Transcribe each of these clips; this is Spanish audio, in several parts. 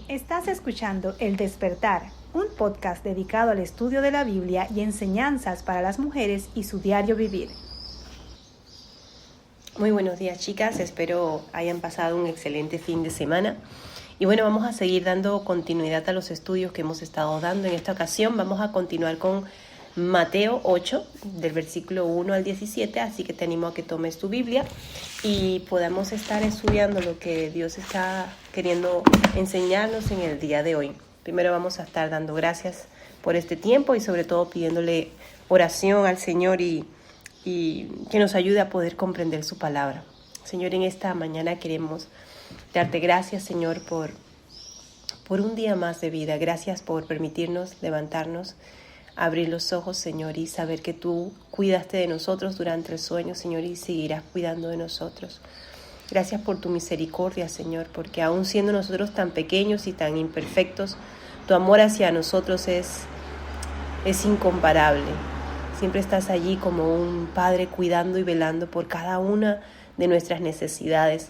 Estás escuchando El Despertar, un podcast dedicado al estudio de la Biblia y enseñanzas para las mujeres y su diario vivir. Muy buenos días, chicas, espero hayan pasado un excelente fin de semana. Y bueno, vamos a seguir dando continuidad a los estudios que hemos estado dando. En esta ocasión vamos a continuar con Mateo 8, del versículo 1 al 17, así que te animo a que tomes tu Biblia y podamos estar estudiando lo que Dios está queriendo enseñarnos en el día de hoy. Primero vamos a estar dando gracias por este tiempo y sobre todo pidiéndole oración al Señor y que nos ayude a poder comprender su palabra. Señor, en esta mañana queremos darte gracias, Señor, por un día más de vida. Gracias por permitirnos levantarnos, abrir los ojos, Señor, y saber que tú cuidaste de nosotros durante el sueño, Señor, y seguirás cuidando de nosotros. Gracias por tu misericordia, Señor, porque aún siendo nosotros tan pequeños y tan imperfectos, tu amor hacia nosotros es incomparable. Siempre estás allí como un Padre cuidando y velando por cada una de nuestras necesidades.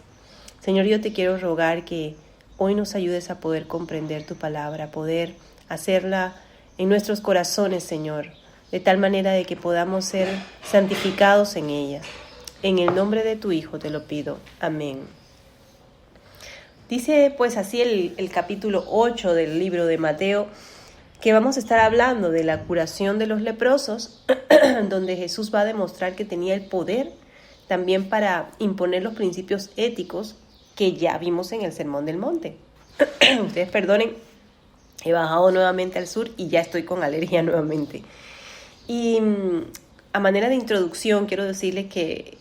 Señor, yo te quiero rogar que hoy nos ayudes a poder comprender tu palabra, a poder hacerla en nuestros corazones, Señor, de tal manera de que podamos ser santificados en ella. En el nombre de tu Hijo te lo pido. Amén. Dice pues así el capítulo 8 del libro de Mateo, que vamos a estar hablando de la curación de los leprosos, donde Jesús va a demostrar que tenía el poder también para imponer los principios éticos que ya vimos en el Sermón del Monte. Ustedes perdonen, he bajado nuevamente al sur y ya estoy con alergia nuevamente. Y a manera de introducción quiero decirles que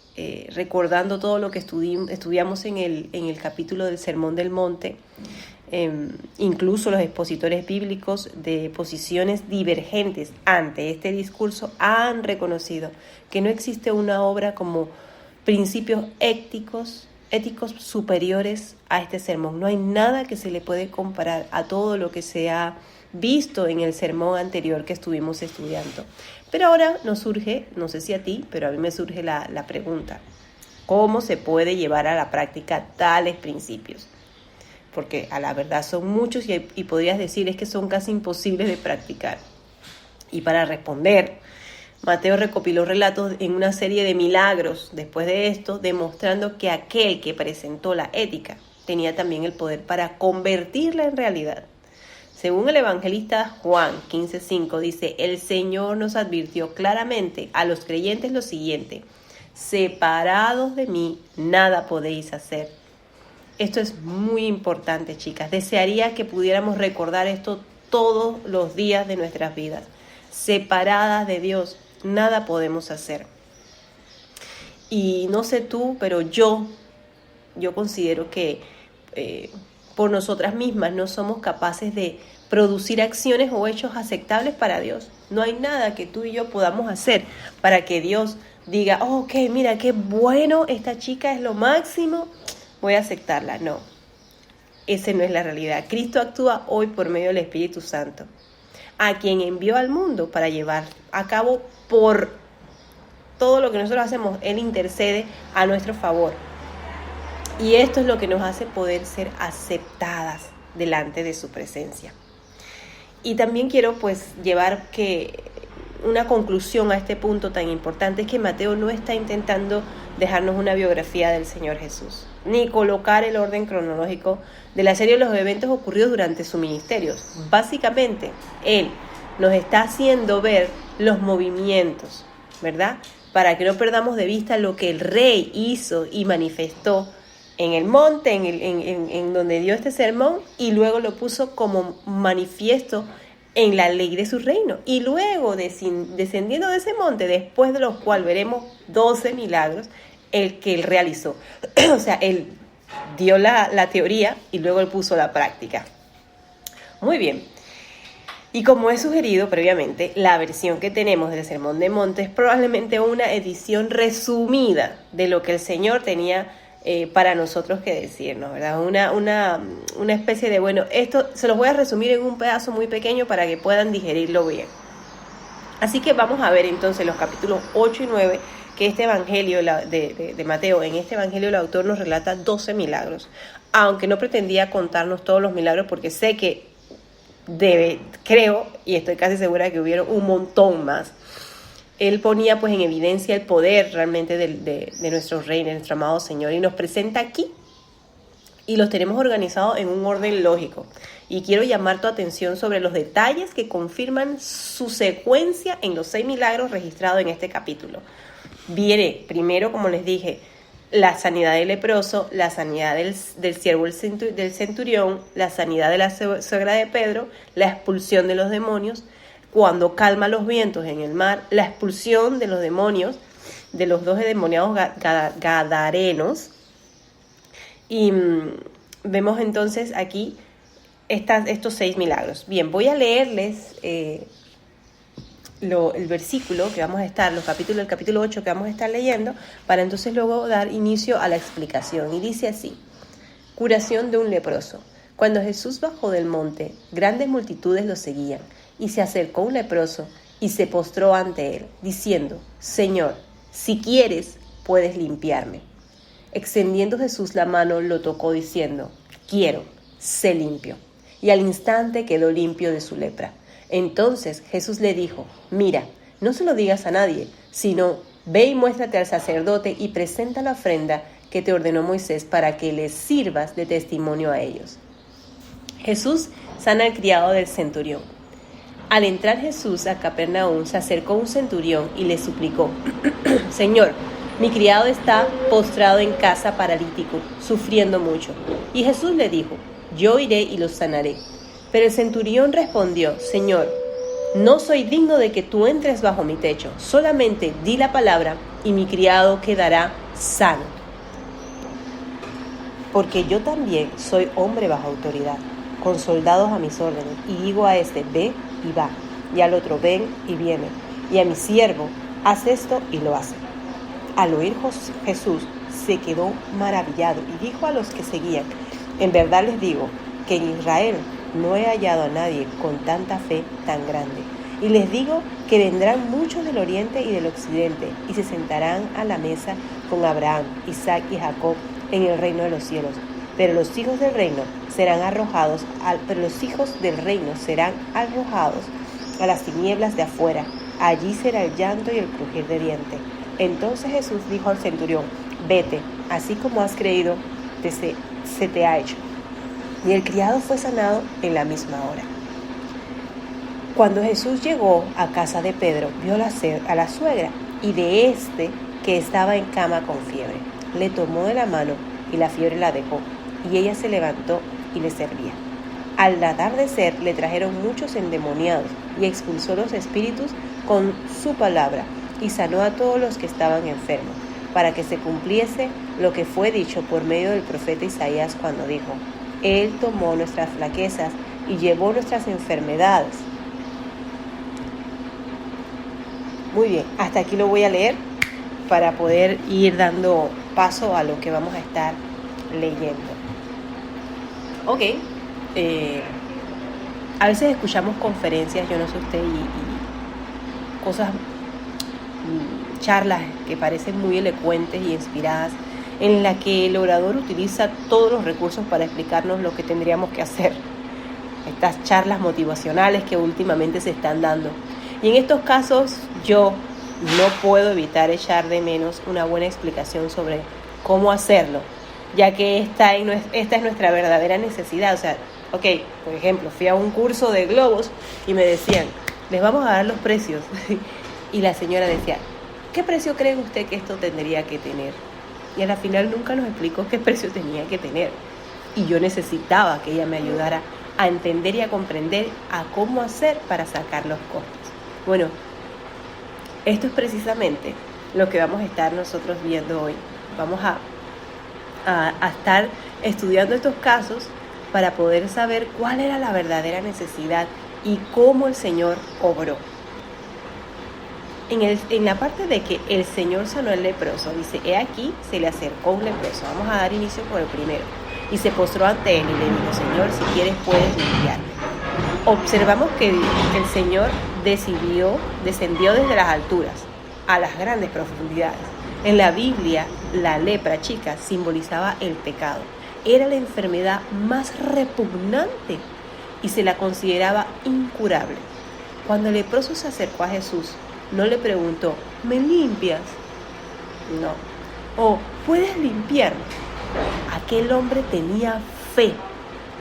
recordando todo lo que estudiamos en el capítulo del Sermón del Monte, incluso los expositores bíblicos de posiciones divergentes ante este discurso han reconocido que no existe una obra como principios éticos superiores a este sermón. No hay nada que se le puede comparar a todo lo que se ha visto en el sermón anterior que estuvimos estudiando. Pero ahora nos surge, no sé si a ti, pero a mí me surge la pregunta: ¿cómo se puede llevar a la práctica tales principios? Porque a la verdad son muchos y podrías decir es que son casi imposibles de practicar. Y para responder, Mateo recopiló relatos en una serie de milagros después de esto, demostrando que aquel que presentó la ética tenía también el poder para convertirla en realidad. Según el evangelista Juan 15:5 dice: el Señor nos advirtió claramente a los creyentes lo siguiente: separados de mí, nada podéis hacer. Esto es muy importante, chicas. Desearía que pudiéramos recordar esto todos los días de nuestras vidas. Separadas de Dios, nada podemos hacer. Y no sé tú, pero yo considero que por nosotras mismas no somos capaces de producir acciones o hechos aceptables para Dios. No hay nada que tú y yo podamos hacer para que Dios diga: oh, ok, mira qué bueno, esta chica es lo máximo, voy a aceptarla. No, esa no es la realidad. Cristo actúa hoy por medio del Espíritu Santo, a quien envió al mundo para llevar a cabo por todo lo que nosotros hacemos. Él intercede a nuestro favor. Y esto es lo que nos hace poder ser aceptadas delante de su presencia. Y también quiero llevar una conclusión a este punto tan importante: es que Mateo no está intentando dejarnos una biografía del Señor Jesús, ni colocar el orden cronológico de la serie de los eventos ocurridos durante su ministerio. Básicamente, Él nos está haciendo ver los movimientos, ¿verdad? Para que no perdamos de vista lo que el Rey hizo y manifestó en el monte, en donde dio este sermón, y luego lo puso como manifiesto en la ley de su reino. Y luego, descendiendo de ese monte, después de los cuales veremos 12 milagros, el que él realizó. O sea, él dio la teoría y luego él puso la práctica. Muy bien. Y como he sugerido previamente, la versión que tenemos del Sermón del Monte es probablemente una edición resumida de lo que el Señor tenía para nosotros que decirnos, ¿verdad? Una especie de, bueno, esto se los voy a resumir en un pedazo muy pequeño para que puedan digerirlo bien. Así que vamos a ver entonces los capítulos 8 y 9, que este evangelio de Mateo, en este evangelio el autor nos relata 12 milagros. aunque no pretendía contarnos todos los milagros, porque sé que creo y estoy casi segura que hubieron un montón más. Él ponía pues en evidencia el poder realmente de nuestro Rey, de nuestro amado Señor, y nos presenta aquí, y los tenemos organizados en un orden lógico. Y quiero llamar tu atención sobre los detalles que confirman su secuencia en los 6 milagros registrados en este capítulo. Viene primero, como les dije, la sanidad del leproso, la sanidad del siervo del centurión, la sanidad de la suegra de Pedro, la expulsión de los demonios, cuando calma los vientos en el mar, la expulsión de los demonios, de los 2 endemoniados gadarenos. Y vemos entonces aquí estos 6 milagros. Bien, voy a leerles el versículo que vamos a estar, el capítulo 8 que vamos a estar leyendo, para entonces luego dar inicio a la explicación. Y dice así: curación de un leproso. Cuando Jesús bajó del monte, grandes multitudes lo seguían, y se acercó un leproso y se postró ante él, diciendo: Señor, si quieres, puedes limpiarme. Extendiendo Jesús la mano, lo tocó diciendo: quiero, sé limpio. Y al instante quedó limpio de su lepra. Entonces Jesús le dijo: mira, no se lo digas a nadie, sino ve y muéstrate al sacerdote y presenta la ofrenda que te ordenó Moisés para que les sirvas de testimonio a ellos. Jesús sana al criado del centurión. Al entrar Jesús a Capernaum, se acercó un centurión y le suplicó: Señor, mi criado está postrado en casa paralítico, sufriendo mucho. Y Jesús le dijo: yo iré y lo sanaré. Pero el centurión respondió: Señor, no soy digno de que tú entres bajo mi techo, solamente di la palabra y mi criado quedará sano. Porque yo también soy hombre bajo autoridad, con soldados a mis órdenes, y digo a este: ve y va, y al otro: ven y viene, y a mi siervo: haz esto y lo hace. Al oír Jesús se quedó maravillado y dijo a los que seguían: en verdad les digo que en Israel no he hallado a nadie con tanta fe tan grande. Y les digo que vendrán muchos del oriente y del occidente y se sentarán a la mesa con Abraham, Isaac y Jacob en el reino de los cielos. Pero los hijos del reino serán arrojados a las tinieblas de afuera. Allí será el llanto y el crujir de dientes. Entonces Jesús dijo al centurión: vete, así como has creído, se te ha hecho. Y el criado fue sanado en la misma hora. Cuando Jesús llegó a casa de Pedro, vio a la suegra y de este que estaba en cama con fiebre. Le tomó de la mano y la fiebre la dejó, y ella se levantó y le servía. Al atardecer le trajeron muchos endemoniados y expulsó los espíritus con su palabra y sanó a todos los que estaban enfermos, para que se cumpliese lo que fue dicho por medio del profeta Isaías cuando dijo: Él tomó nuestras flaquezas y llevó nuestras enfermedades. Muy bien, hasta aquí lo voy a leer para poder ir dando paso a lo que vamos a estar leyendo. Ok, a veces escuchamos conferencias, yo no sé usted, y cosas, charlas que parecen muy elocuentes y inspiradas, en la que el orador utiliza todos los recursos para explicarnos lo que tendríamos que hacer. Estas charlas motivacionales que últimamente se están dando. Y en estos casos yo no puedo evitar echar de menos una buena explicación sobre cómo hacerlo, ya que esta es nuestra verdadera necesidad. O sea, ok, por ejemplo, fui a un curso de globos y me decían: les vamos a dar los precios. Y la señora decía: ¿qué precio cree usted que esto tendría que tener? Y a la final nunca nos explicó qué precio tenía que tener. Y yo necesitaba que ella me ayudara a entender y a comprender a cómo hacer para sacar los costos. Bueno, esto es precisamente lo que vamos a estar nosotros viendo hoy. Vamos a estar estudiando estos casos para poder saber cuál era la verdadera necesidad y cómo el Señor obró. En la parte de que el Señor sanó al leproso, dice: he aquí, se le acercó un leproso. Vamos a dar inicio con el primero. Y se postró ante él y le dijo: Señor, si quieres puedes limpiarme. Observamos que el Señor descendió desde las alturas a las grandes profundidades. En la Biblia, la lepra, chicas, simbolizaba el pecado. era la enfermedad más repugnante y se la consideraba incurable. Cuando el leproso se acercó a Jesús, no le preguntó, ¿me limpias? No. O, ¿puedes limpiarme? Aquel hombre tenía fe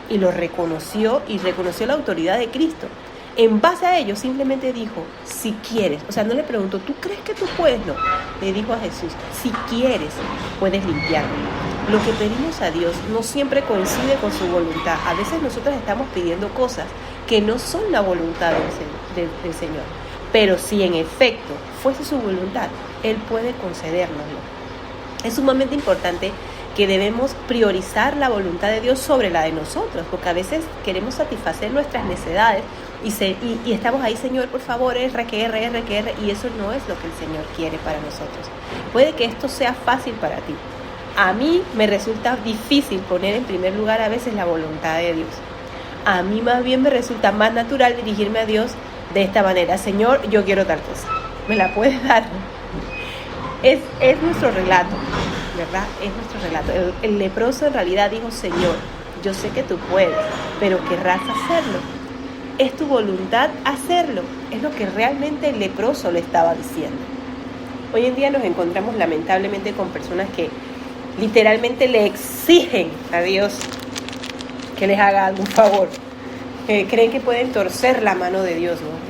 y lo reconoció y reconoció la autoridad de Cristo. En base a ello simplemente dijo, si quieres, o sea, no le preguntó, ¿tú crees que tú puedes? No, le dijo a Jesús, si quieres, puedes limpiarme. Lo que pedimos a Dios no siempre coincide con su voluntad. A veces nosotros estamos pidiendo cosas que no son la voluntad del Señor. Pero si en efecto fuese su voluntad, Él puede concedérnoslo. Es sumamente importante que debemos priorizar la voluntad de Dios sobre la de nosotros, porque a veces queremos satisfacer nuestras necesidades y estamos ahí, Señor, por favor, R, y eso no es lo que el Señor quiere para nosotros. Puede que esto sea fácil para ti. A mí me resulta difícil poner en primer lugar a veces la voluntad de Dios. A mí más bien me resulta más natural dirigirme a Dios de esta manera. Señor, yo quiero tal cosa. ¿Me la puedes dar? Es nuestro relato, ¿verdad? Es nuestro relato. El leproso en realidad dijo, Señor, yo sé que tú puedes, pero querrás hacerlo. Es tu voluntad hacerlo. Es lo que realmente el leproso le estaba diciendo. Hoy en día nos encontramos lamentablemente con personas que literalmente le exigen a Dios que les haga algún favor. Creen que pueden torcer la mano de Dios, ¿no?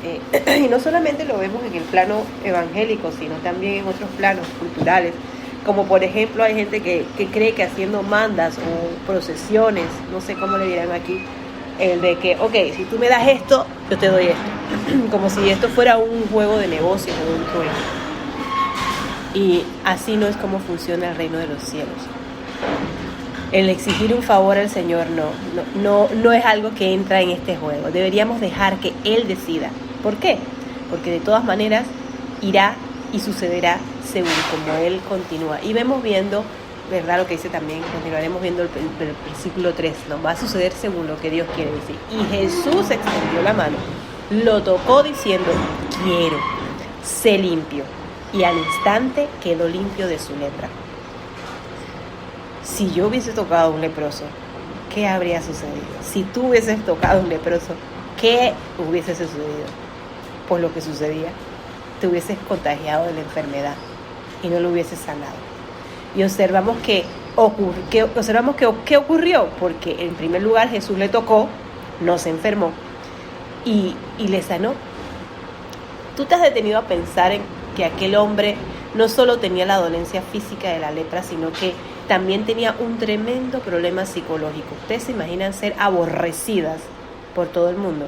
Y no solamente lo vemos en el plano evangélico, sino también en otros planos culturales. Como por ejemplo hay gente que cree que haciendo mandas o procesiones, no sé cómo le dirán aquí, el de que, ok, si tú me das esto, yo te doy esto. Como si esto fuera un juego de negocios o un trueque. Y así no es como funciona el reino de los cielos. El exigir un favor al Señor no es algo que entra en este juego. Deberíamos dejar que Él decida. ¿Por qué? Porque de todas maneras irá y sucederá según como Él continúa. Y vemos viendo, ¿verdad? Lo que dice también, continuaremos viendo el versículo 3, ¿no? Va a suceder según lo que Dios quiere decir. Y Jesús extendió la mano, lo tocó diciendo, quiero, sé limpio. Y al instante quedó limpio de su lepra. Si yo hubiese tocado a un leproso, ¿qué habría sucedido? Si tú hubieses tocado a un leproso, ¿qué hubiese sucedido? Pues lo que sucedía, te hubieses contagiado de la enfermedad y no lo hubieses sanado. Y observamos ¿qué ocurrió? Porque en primer lugar Jesús le tocó, no se enfermó y le sanó. Tú te has detenido a pensar en que aquel hombre no solo tenía la dolencia física de la lepra, sino que también tenía un tremendo problema psicológico. Ustedes se imaginan ser aborrecidas por todo el mundo.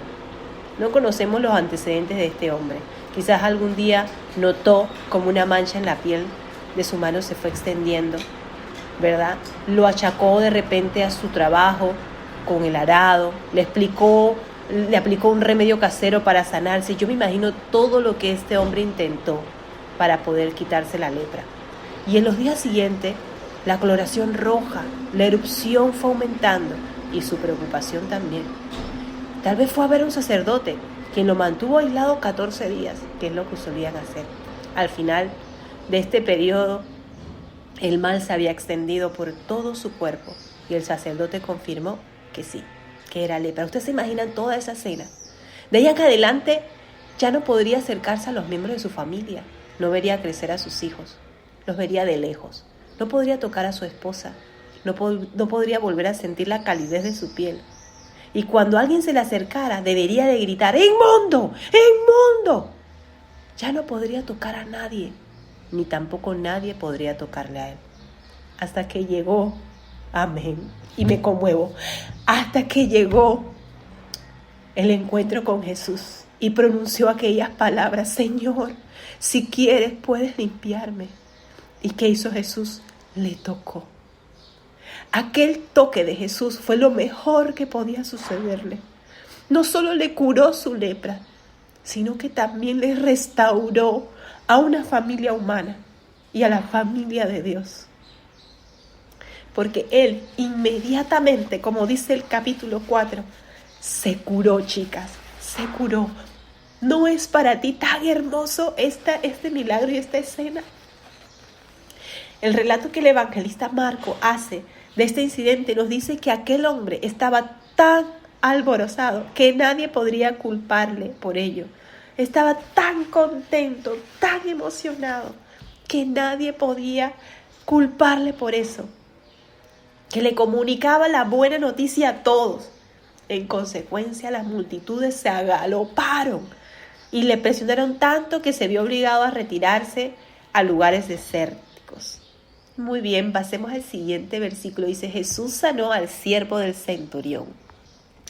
No conocemos los antecedentes de este hombre. Quizás algún día notó como una mancha en la piel de su mano se fue extendiendo, ¿verdad? Lo achacó de repente a su trabajo con el arado, le aplicó un remedio casero para sanarse. Yo me imagino todo lo que este hombre intentó para poder quitarse la lepra. Y en los días siguientes, la coloración roja, la erupción fue aumentando y su preocupación también. Tal vez fue a ver a un sacerdote, quien lo mantuvo aislado 14 días, que es lo que solían hacer. Al final de este periodo, el mal se había extendido por todo su cuerpo y el sacerdote confirmó que sí, que era lepra. Ustedes se imaginan toda esa escena. De ahí en adelante ya no podría acercarse a los miembros de su familia, no vería crecer a sus hijos, los vería de lejos, no podría tocar a su esposa, no podría volver a sentir la calidez de su piel. Y cuando alguien se le acercara, debería de gritar, ¡inmundo! ¡Inmundo! Ya no podría tocar a nadie, ni tampoco nadie podría tocarle a él. Hasta que llegó, amén, y me conmuevo, hasta que llegó el encuentro con Jesús y pronunció aquellas palabras, Señor, si quieres puedes limpiarme. ¿Y qué hizo Jesús? Le tocó. Aquel toque de Jesús fue lo mejor que podía sucederle. No solo le curó su lepra, sino que también le restauró a una familia humana y a la familia de Dios. Porque Él inmediatamente, como dice el capítulo 4, se curó, chicas, se curó. ¿No es para ti tan hermoso este milagro y esta escena? El relato que el evangelista Marco hace de este incidente nos dice que aquel hombre estaba tan alborozado que nadie podría culparle por ello. Estaba tan contento, tan emocionado, que nadie podía culparle por eso. Que le comunicaba la buena noticia a todos. En consecuencia, las multitudes se agaloparon y le presionaron tanto que se vio obligado a retirarse a lugares desérticos. Muy bien, pasemos al siguiente versículo. Dice, Jesús sanó al siervo del centurión.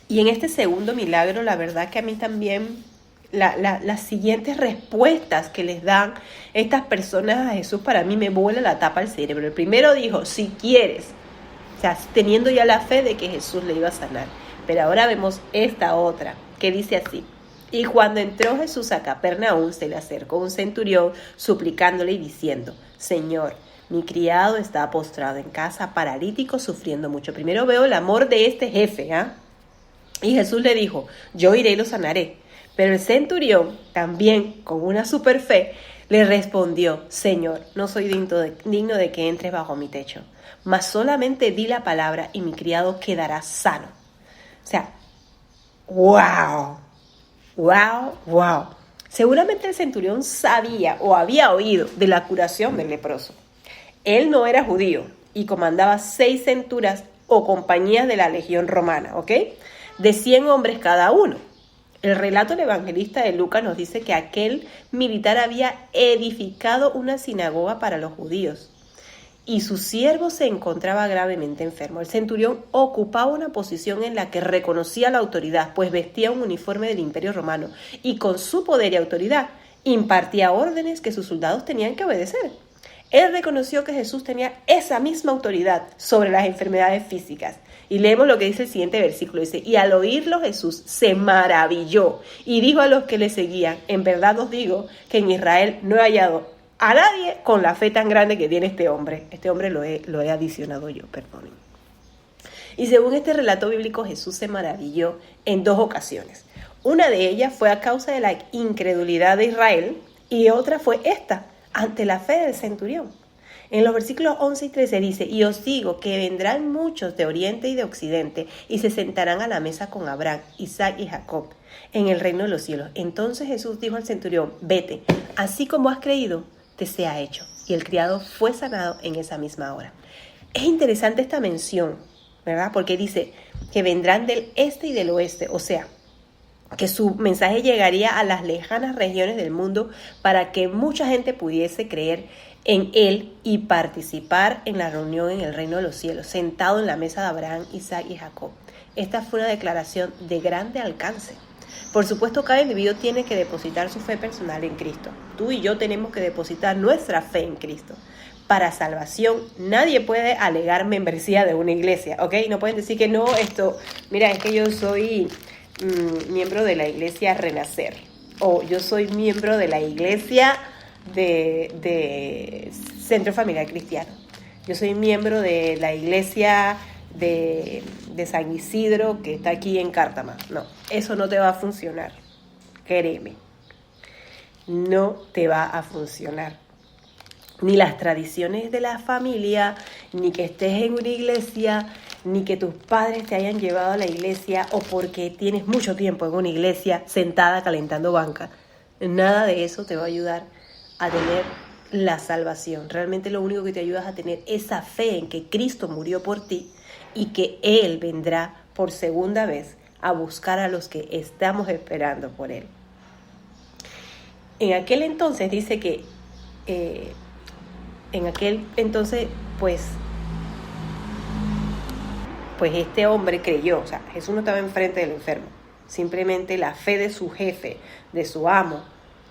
Y en este segundo milagro, la verdad que a mí también, las siguientes respuestas que les dan estas personas a Jesús, para mí me vuela la tapa al cerebro. El primero dijo, si quieres, o sea, teniendo ya la fe de que Jesús le iba a sanar. Pero ahora vemos esta otra, que dice así. Y cuando entró Jesús a Capernaum, se le acercó un centurión suplicándole y diciendo, Señor, mi criado está postrado en casa, paralítico, sufriendo mucho. Primero veo el amor de este jefe, Y Jesús le dijo, yo iré y lo sanaré. Pero el centurión, también con una super fe, le respondió, Señor, no soy digno de que entres bajo mi techo, mas solamente di la palabra y mi criado quedará sano. O sea, ¡wow! Seguramente el centurión sabía o había oído de la curación del leproso. Él no era judío y comandaba 6 centurias o compañías de la legión romana, ¿ok? De 100 hombres cada uno. El relato del evangelista de Lucas nos dice que aquel militar había edificado una sinagoga para los judíos y su siervo se encontraba gravemente enfermo. El centurión ocupaba una posición en la que reconocía la autoridad, pues vestía un uniforme del Imperio Romano y con su poder y autoridad impartía órdenes que sus soldados tenían que obedecer. Él reconoció que Jesús tenía esa misma autoridad sobre las enfermedades físicas. Y leemos lo que dice el siguiente versículo. Dice, y al oírlo Jesús se maravilló y dijo a los que le seguían, en verdad os digo que en Israel no he hallado a nadie con la fe tan grande que tiene este hombre. Este hombre lo he adicionado yo, perdonen. Y según este relato bíblico, Jesús se maravilló en 2 ocasiones. Una de ellas fue a causa de la incredulidad de Israel y otra fue esta, ante la fe del centurión. En los versículos 11 y 13 dice, y os digo que vendrán muchos de oriente y de occidente y se sentarán a la mesa con Abraham, Isaac y Jacob en el reino de los cielos. Entonces Jesús dijo al centurión, vete, así como has creído, te sea hecho. Y el criado fue sanado en esa misma hora. Es interesante esta mención, ¿verdad? Porque dice que vendrán del este y del oeste, o sea, que su mensaje llegaría a las lejanas regiones del mundo para que mucha gente pudiese creer en él y participar en la reunión en el reino de los cielos, sentado en la mesa de Abraham, Isaac y Jacob. Esta fue una declaración de grande alcance. Por supuesto, cada individuo tiene que depositar su fe personal en Cristo. Tú y yo tenemos que depositar nuestra fe en Cristo. Para salvación, nadie puede alegar membresía de una iglesia, ¿ok? No pueden decir que no, mira, es que yo soy miembro de la iglesia Renacer, o yo soy miembro de la iglesia de Centro Familiar Cristiano, yo soy miembro de la iglesia de San Isidro que está aquí en Cártama. No, eso no te va a funcionar, créeme, no te va a funcionar. Ni las tradiciones de la familia, ni que estés en una iglesia, ni que tus padres te hayan llevado a la iglesia o porque tienes mucho tiempo en una iglesia sentada calentando banca. Nada de eso te va a ayudar a tener la salvación. Realmente lo único que te ayuda es a tener esa fe en que Cristo murió por ti y que Él vendrá por segunda vez a buscar a los que estamos esperando por Él. En aquel entonces dice que pues este hombre creyó, o sea, Jesús no estaba enfrente del enfermo, simplemente la fe de su jefe, de su amo,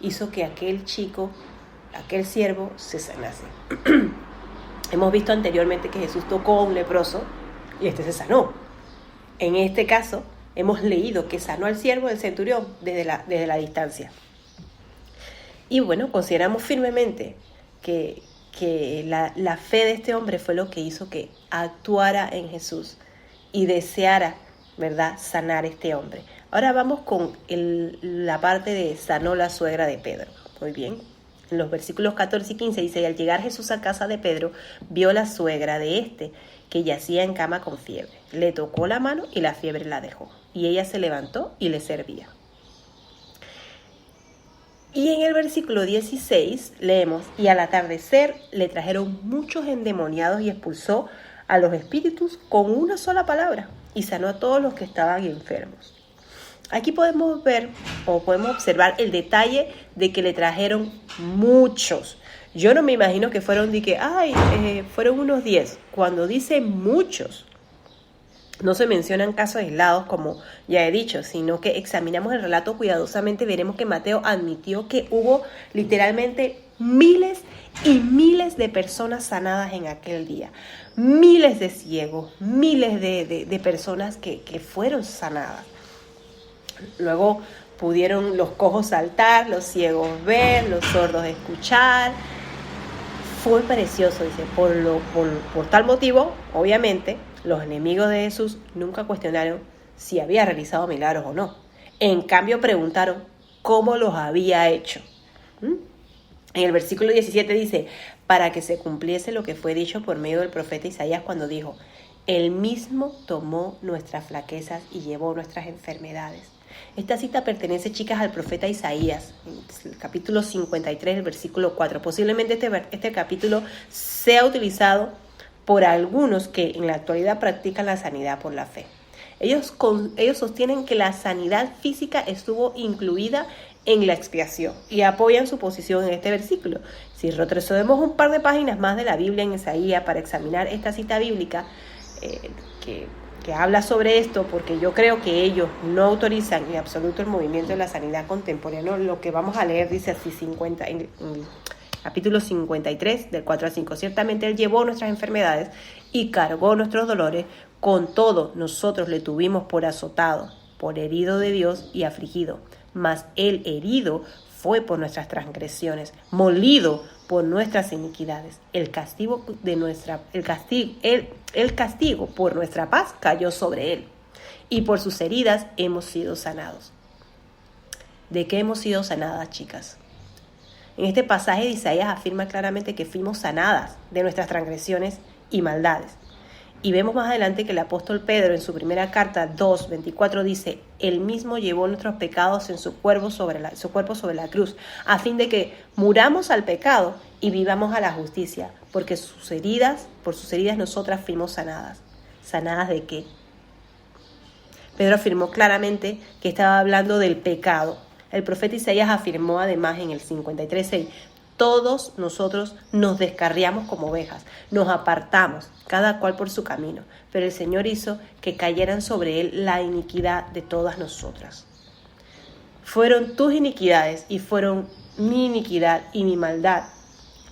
hizo que aquel siervo se sanase. Hemos visto anteriormente que Jesús tocó a un leproso y este se sanó. En este caso, hemos leído que sanó al siervo del centurión desde la distancia. Y bueno, consideramos firmemente que la fe de este hombre fue lo que hizo que actuara en Jesús y deseara, ¿verdad?, sanar a este hombre. Ahora vamos con la parte de sanó la suegra de Pedro. Muy bien. En los versículos 14 y 15 dice: y al llegar Jesús a casa de Pedro, vio la suegra de que yacía en cama con fiebre. Le tocó la mano y la fiebre la dejó. Y ella se levantó y le servía. Y en el versículo 16 leemos: y al atardecer le trajeron muchos endemoniados y expulsó a los espíritus con una sola palabra y sanó a todos los que estaban enfermos. Aquí podemos ver o podemos observar el detalle de que le trajeron muchos. Yo no me imagino que fueron fueron unos 10. Cuando dice muchos, no se mencionan casos aislados, como ya he dicho, sino que examinamos el relato cuidadosamente, veremos que Mateo admitió que hubo literalmente miles y miles de personas sanadas en aquel día. Miles de ciegos, miles de personas que fueron sanadas. Luego pudieron los cojos saltar, los ciegos ver, los sordos escuchar. Fue precioso, dice. Por tal motivo, obviamente, los enemigos de Jesús nunca cuestionaron si había realizado milagros o no. En cambio, preguntaron cómo los había hecho. En el versículo 17 dice: para que se cumpliese lo que fue dicho por medio del profeta Isaías cuando dijo: Él mismo tomó nuestras flaquezas y llevó nuestras enfermedades. Esta cita pertenece, chicas, al profeta Isaías, el capítulo 53, el versículo 4. Posiblemente este capítulo sea utilizado por algunos que en la actualidad practican la sanidad por la fe. Ellos sostienen que la sanidad física estuvo incluida en la expiación y apoyan su posición en este versículo. Si retrocedemos un par de páginas más de la Biblia en Isaías para examinar esta cita bíblica que habla sobre esto, porque yo creo que ellos no autorizan en absoluto el movimiento de la sanidad contemporánea. Lo que vamos a leer dice así, en el capítulo 53, del 4 al 5. Ciertamente Él llevó nuestras enfermedades y cargó nuestros dolores, con todo nosotros le tuvimos por azotado, por herido de Dios y afligido. Mas Él herido fue por nuestras transgresiones, molido por nuestras iniquidades. El castigo por nuestra paz cayó sobre Él, y por sus heridas hemos sido sanados. ¿De qué hemos sido sanadas, chicas? En este pasaje de Isaías afirma claramente que fuimos sanadas de nuestras transgresiones y maldades. Y vemos más adelante que el apóstol Pedro en su primera carta 2:24 dice: Él mismo llevó nuestros pecados en su cuerpo sobre la cruz, a fin de que muramos al pecado y vivamos a la justicia, porque por sus heridas nosotras fuimos sanadas. ¿Sanadas de qué? Pedro afirmó claramente que estaba hablando del pecado. El profeta Isaías afirmó además en el 53:6: todos nosotros nos descarriamos como ovejas, nos apartamos, cada cual por su camino, pero el Señor hizo que cayeran sobre Él la iniquidad de todas nosotras. Fueron tus iniquidades y fueron mi iniquidad y mi maldad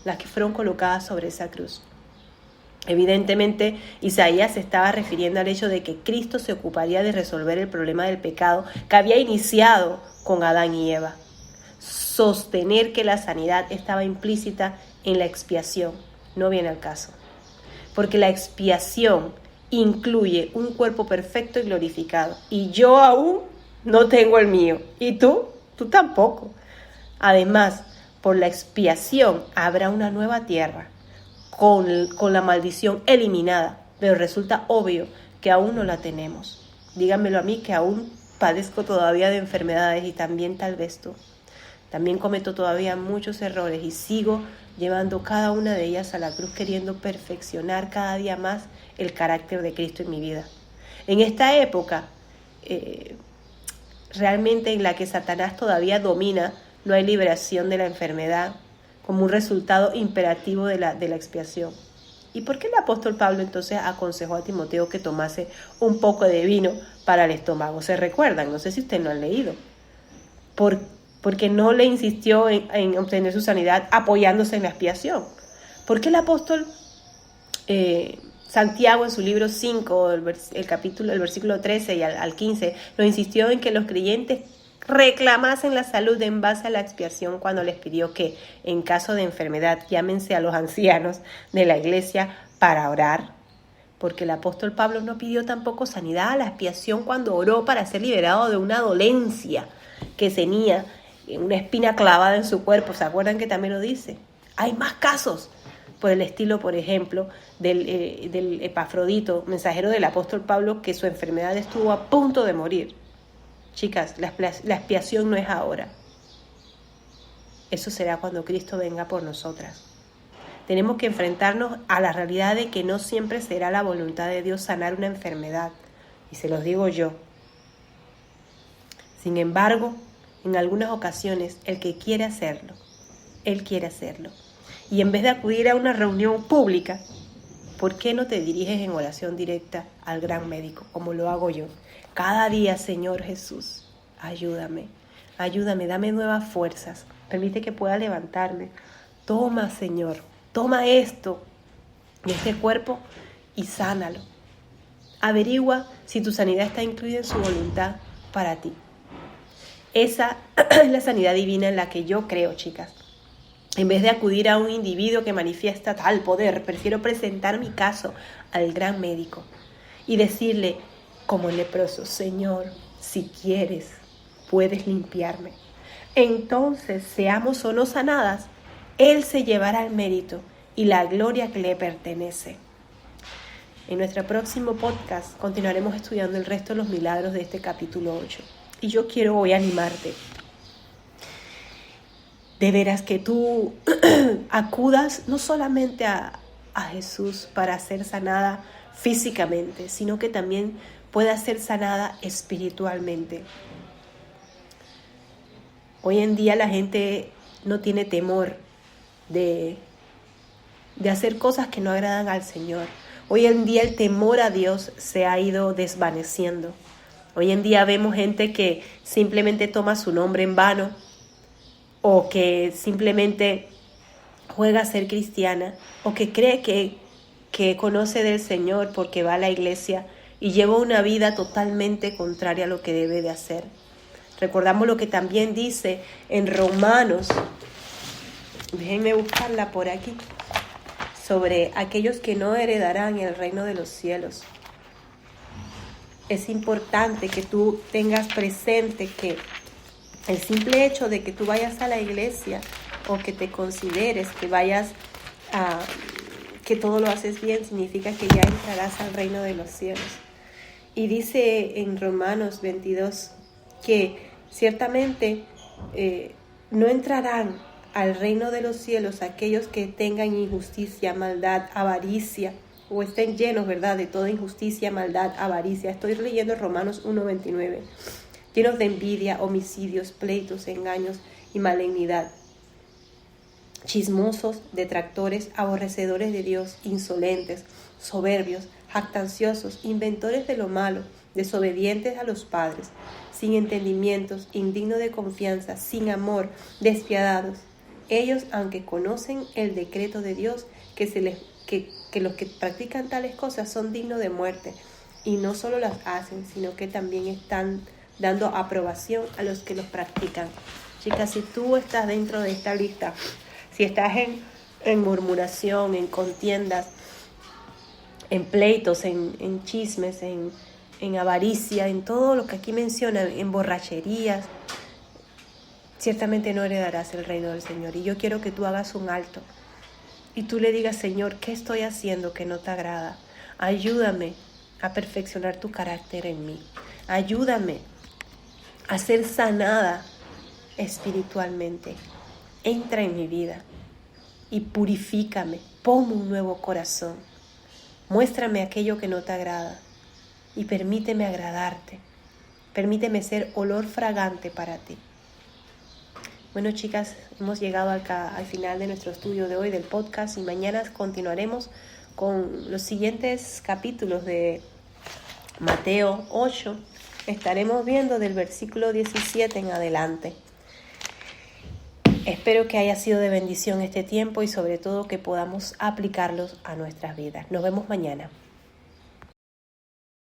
las que fueron colocadas sobre esa cruz. Evidentemente, Isaías se estaba refiriendo al hecho de que Cristo se ocuparía de resolver el problema del pecado que había iniciado con Adán y Eva. Sostener que la sanidad estaba implícita en la expiación no viene al caso, porque la expiación incluye un cuerpo perfecto y glorificado, y yo aún no tengo el mío, y tú tampoco. Además, por la expiación habrá una nueva tierra con la maldición eliminada, pero resulta obvio que aún no la tenemos. Díganmelo a mí, que aún padezco todavía de enfermedades, y también tal vez tú. También cometo todavía muchos errores y sigo llevando cada una de ellas a la cruz, queriendo perfeccionar cada día más el carácter de Cristo en mi vida. En esta época, realmente en la que Satanás todavía domina, no hay liberación de la enfermedad como un resultado imperativo de la expiación. ¿Y por qué el apóstol Pablo entonces aconsejó a Timoteo que tomase un poco de vino para el estómago? ¿Se recuerdan? No sé si ustedes lo han leído. Porque no le insistió en obtener su sanidad apoyándose en la expiación. ¿Por qué el apóstol Santiago en su libro 5, el versículo 13 y al 15, nos insistió en que los creyentes reclamasen la salud en base a la expiación, cuando les pidió que en caso de enfermedad llámense a los ancianos de la iglesia para orar? Porque el apóstol Pablo no pidió tampoco sanidad a la expiación cuando oró para ser liberado de una dolencia que tenía una espina clavada en su cuerpo. ¿Se acuerdan que también lo dice? Hay más casos por el estilo, por ejemplo, del Epafrodito, mensajero del apóstol Pablo, que su enfermedad estuvo a punto de morir. Chicas, la expiación no es ahora. Eso será cuando Cristo venga por nosotras. Tenemos que enfrentarnos a la realidad de que no siempre será la voluntad de Dios sanar una enfermedad. Y se los digo yo. Sin embargo, en algunas ocasiones, el que quiere hacerlo, Él quiere hacerlo. Y en vez de acudir a una reunión pública, ¿por qué no te diriges en oración directa al gran médico, como lo hago yo? Cada día, Señor Jesús, ayúdame, dame nuevas fuerzas, permite que pueda levantarme. Toma, Señor, toma esto de este cuerpo y sánalo. Averigua si tu sanidad está incluida en su voluntad para ti. Esa es la sanidad divina en la que yo creo, chicas. En vez de acudir a un individuo que manifiesta tal poder, prefiero presentar mi caso al gran médico y decirle, como el leproso, Señor, si quieres, puedes limpiarme. Entonces, seamos o no sanadas, Él se llevará el mérito y la gloria que le pertenece. En nuestro próximo podcast continuaremos estudiando el resto de los milagros de este capítulo 8. Y yo quiero hoy animarte. De veras que tú acudas no solamente a Jesús para ser sanada físicamente, sino que también pueda ser sanada espiritualmente. Hoy en día la gente no tiene temor de hacer cosas que no agradan al Señor. Hoy en día el temor a Dios se ha ido desvaneciendo. Hoy en día vemos gente que simplemente toma su nombre en vano o que simplemente juega a ser cristiana o que cree que conoce del Señor porque va a la iglesia y lleva una vida totalmente contraria a lo que debe de hacer. Recordamos lo que también dice en Romanos, déjenme buscarla por aquí, sobre aquellos que no heredarán el reino de los cielos. Es importante que tú tengas presente que el simple hecho de que tú vayas a la iglesia o que te consideres que que todo lo haces bien, significa que ya entrarás al reino de los cielos. Y dice en Romanos 22 que ciertamente no entrarán al reino de los cielos aquellos que tengan injusticia, maldad, avaricia, o estén llenos, ¿verdad?, de toda injusticia, maldad, avaricia. Estoy leyendo Romanos 1:29. Llenos de envidia, homicidios, pleitos, engaños y malignidad. Chismosos, detractores, aborrecedores de Dios, insolentes, soberbios, jactanciosos, inventores de lo malo, desobedientes a los padres, sin entendimientos, indignos de confianza, sin amor, despiadados. Ellos, aunque conocen el decreto de Dios, que los que practican tales cosas son dignos de muerte, y no solo las hacen, sino que también están dando aprobación a los que los practican. Chicas, si tú estás dentro de esta lista, si estás en murmuración, en contiendas, en pleitos, en chismes, en avaricia, en todo lo que aquí menciona, en borracherías, ciertamente no heredarás el reino del Señor. Y yo quiero que tú hagas un alto y tú le digas, Señor, ¿qué estoy haciendo que no te agrada? Ayúdame a perfeccionar tu carácter en mí. Ayúdame a ser sanada espiritualmente. Entra en mi vida y purifícame. Ponme un nuevo corazón. Muéstrame aquello que no te agrada y permíteme agradarte. Permíteme ser olor fragante para ti. Bueno, chicas, hemos llegado al final de nuestro estudio de hoy del podcast y mañana continuaremos con los siguientes capítulos de Mateo 8. Estaremos viendo del versículo 17 en adelante. Espero que haya sido de bendición este tiempo y sobre todo que podamos aplicarlos a nuestras vidas. Nos vemos mañana.